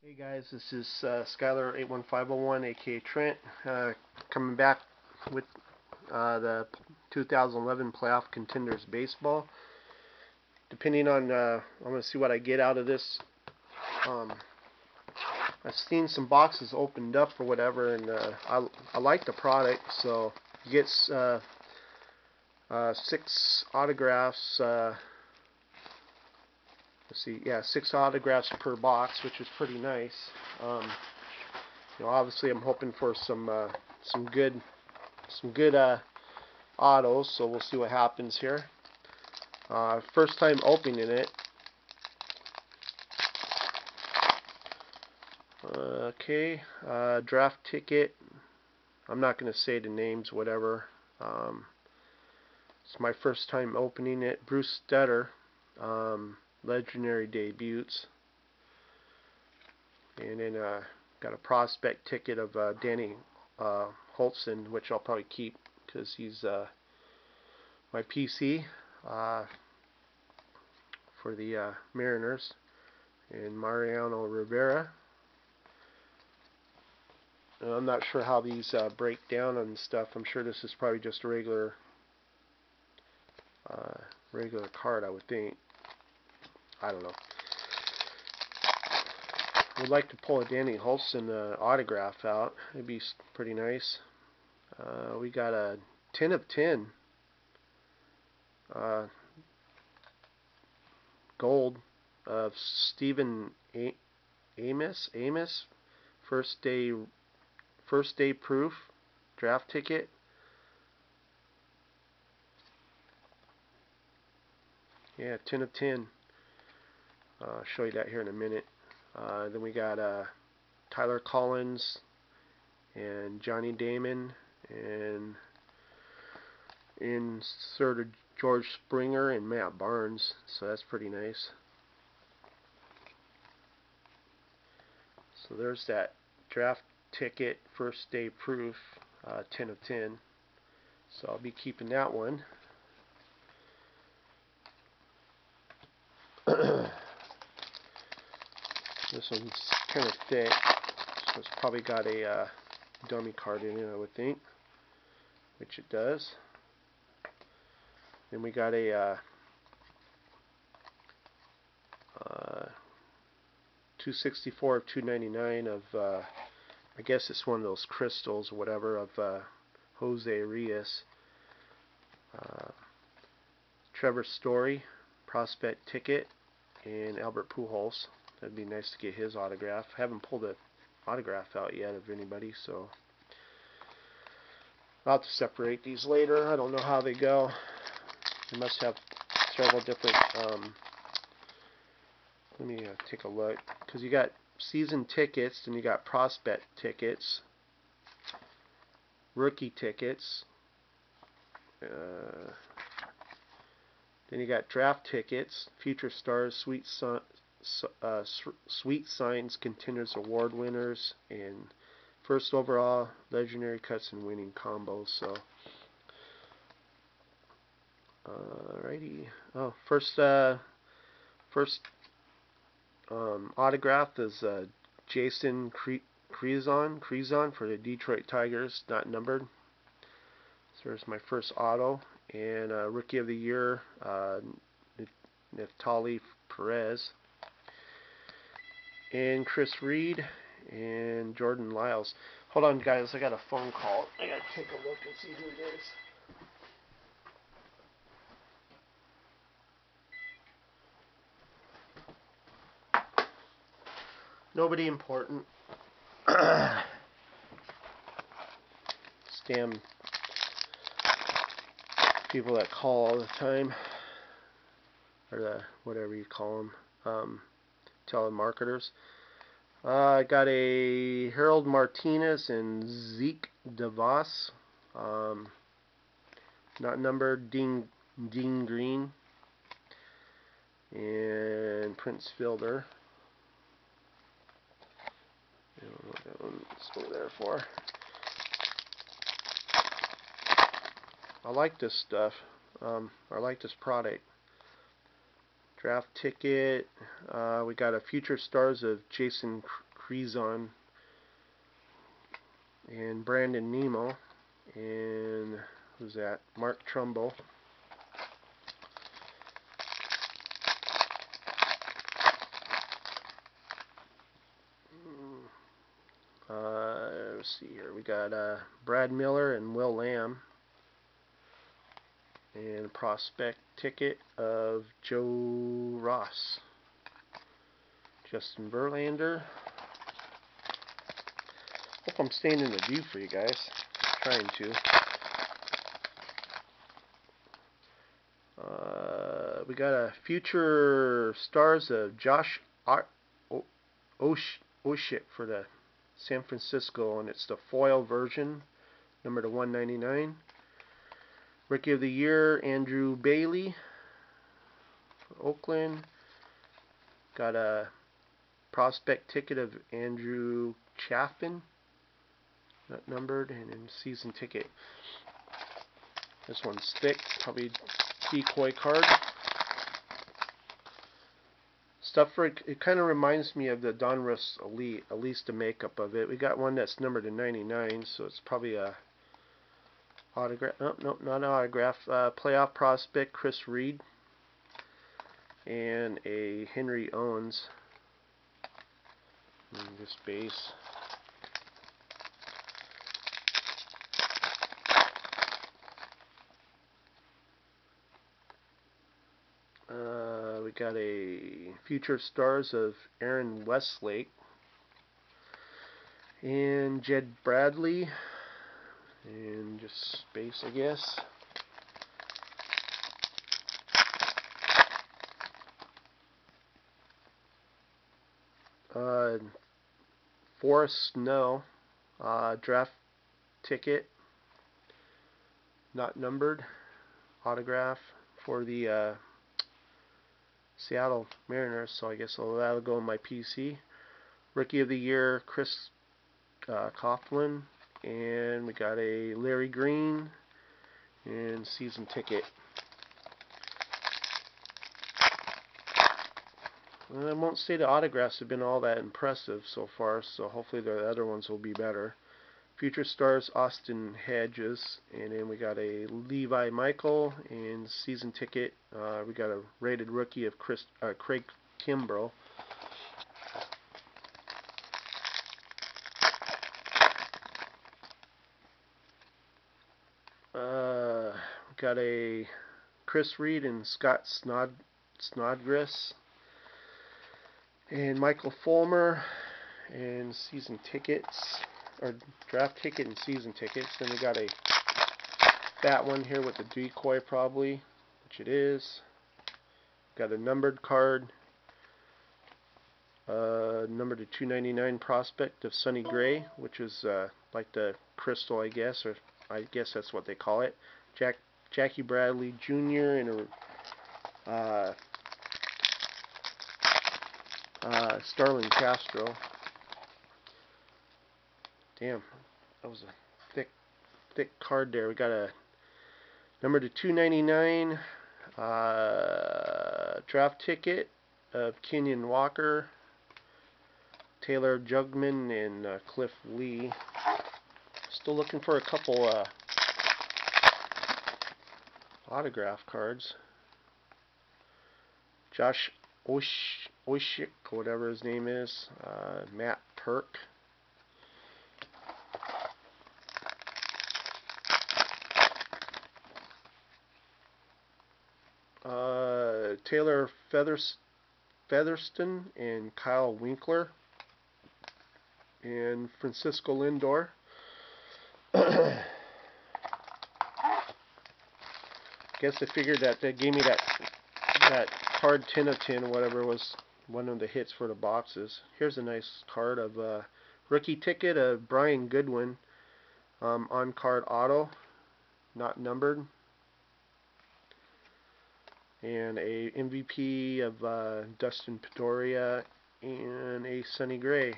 Hey guys, this is Skylar81501, aka Trent, coming back with the 2011 playoff contenders baseball. Depending on, I'm going to see what I get out of this. Um, I've seen some boxes opened up or whatever, and I like the product. So you get 6 autographs. Let's see, yeah, 6 autographs per box, which is pretty nice. Um, Obviously, I'm hoping for some good autos. So we'll see what happens here. First time opening it. Okay, draft ticket. I'm not going to say the names, whatever. Um, it's my first time opening it. Bruce Stetter, legendary debuts, and then got a prospect ticket of Danny Holtzen, which I'll probably keep because he's my PC for the Mariners, and Mariano Rivera. I'm not sure how these break down and stuff. I'm sure this is probably just a uh, regular card, I would think. I don't know. Would like to pull a Danny Holson autograph out. It'd be pretty nice. We got a 10 of 10 uh, gold of Stephen Amos, first day proof draft ticket. Yeah, 10 of 10. I'll show you that here in a minute. Then we got Tyler Collins and Johnny Damon and inserted George Springer and Matt Barnes. So that's pretty nice. So there's that draft ticket first day proof, 10 of 10. So I'll be keeping that one. This one's kind of thick, so it's probably got a dummy card in it, I would think, which it does. Then we got a 264 of 299 of, I guess it's one of those crystals or whatever, of Jose Arias. Trevor Story, prospect ticket, and Albert Pujols. That'd be nice to get his autograph. I haven't pulled an autograph out yet of anybody, so I'll have to separate these later. I don't know how they go. They must have several different. Let me take a look, because you got season tickets, and you got prospect tickets, rookie tickets. Then you got draft tickets, future stars, sweet signs, contenders award winners, and first overall, legendary cuts and winning combos. So, alrighty. Oh, first autograph is Jason Creason for the Detroit Tigers, not numbered. So there's my first auto. And Rookie of the Year, Neftali Perez. And Chris Reed and Jordan Lyles. Hold on, guys. I got a phone call. I got to take a look and see who it is. Nobody important. Scam people that call all the time, or whatever you call them, telemarketers. I got a Harold Martinez and Zeke DeVos, not numbered. Dean Green and Prince Fielder. I don't know what that one's over there for. I like this stuff. I like this product. Draft ticket. We got a future stars of Jason Rezon, and Brandon Nemo, and who's that? Mark Trumbo. Let's see here. We got Brad Miller and Will Lamb, and a prospect ticket of Joe Ross, Justin Verlander. Hope I'm staying in the view for you guys. Trying to. We got a future stars of Josh Oshik for the San Francisco, and it's the foil version, number to 199. Rookie of the Year, Andrew Bailey for Oakland. Got a prospect ticket of Andrew Chafin, not numbered, and then season ticket. This one's thick, probably decoy card. Stuff for it kind of reminds me of the Donruss Elite, at least the makeup of it. We got one that's numbered to 99, so it's probably a autograph. No, not an autograph. Playoff prospect Chris Reed, and a Henry Owens. And this base. We got a future stars of Aaron Westlake and Jed Bradley, and just space, I guess. Forrest Snow, draft ticket, not numbered, autograph for the Seattle Mariners, so I guess that'll go in my PC. Rookie of the Year, Chris Coughlin, and we got a Larry Green, and season ticket. I won't say the autographs have been all that impressive so far, so hopefully the other ones will be better. Future stars Austin Hedges, and then we got a Levi Michael, and season ticket. We got a rated rookie of Craig Kimbrell. Got a Chris Reed and Scott Snodgrass, and Michael Fulmer, and season tickets, or draft ticket and season tickets. Then we got a fat one here with the decoy probably, which it is. Got a numbered card, number to 299 prospect of Sonny Gray, which is like the crystal, I guess, or I guess that's what they call it. Jackie Bradley Jr. and a Starlin Castro. Damn, that was a thick card there. We got a number to 299 draft ticket of Kenyon Walker, Taylor Jugman, and Cliff Lee. Still looking for a couple autograph cards. Josh Oshik, whatever his name is, Matt Perk. Taylor Featherston and Kyle Winkler, and Francisco Lindor. Guess I figured that they gave me that card 10 of 10, whatever was one of the hits for the boxes. Here's a nice card of rookie ticket of Brian Goodwin, on card auto, not numbered, and a MVP of Dustin Pedroia, and a Sonny Gray.